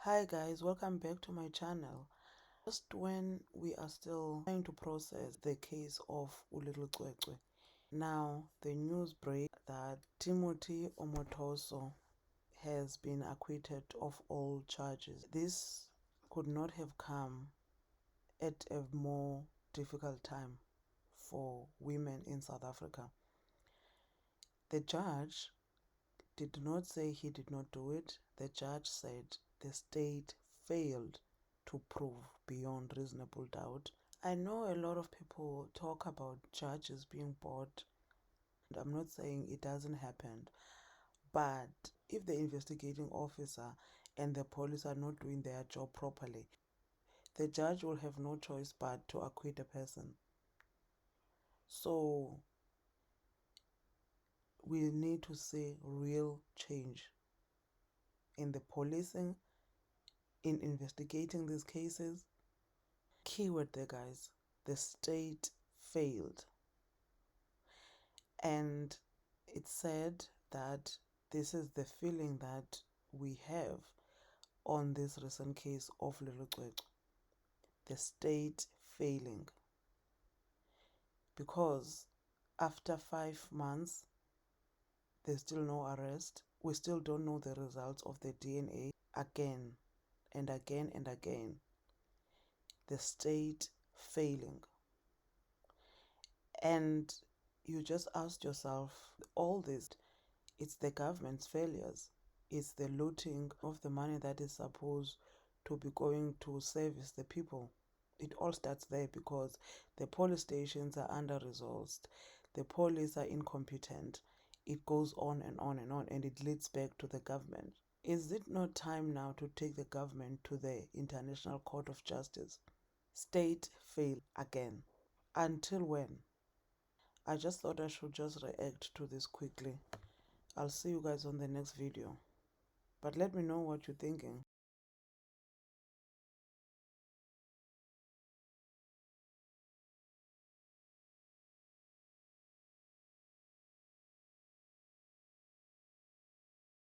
Hi guys, welcome back to my channel. Just when we are still trying to process the case of Ulilo Cwecwe, now the news break that Timothy Omotoso has been acquitted of all charges. This could not have come at a more difficult time for women in South Africa. The judge did not say he did not do it. The judge said the state failed to prove beyond reasonable doubt. I know a lot of people talk about judges being bought. I'm not saying it doesn't happen, but if the investigating officer and the police are not doing their job properly, the judge will have no choice but to acquit a person. So we need to see real change in the policing, in investigating these cases. Keyword there, guys: the state failed. And it's said that this is the feeling that we have on this recent case of Lelo Cwecwe, the state failing, because after 5 months there's still no arrest. We still don't know the results of the DNA. Again and again and again, the state failing. And you just ask yourself, all this, it's the government's failures. It's the looting of the money that is supposed to be going to service the people. It all starts there because the police stations are under-resourced. The police are incompetent. It goes on and on and on, and it leads back to the government. Is it not time now to take the government to the International Court of Justice? State fail again. Until when? I just thought I should just react to this quickly. I'll see you guys on the next video. But let me know what you're thinking.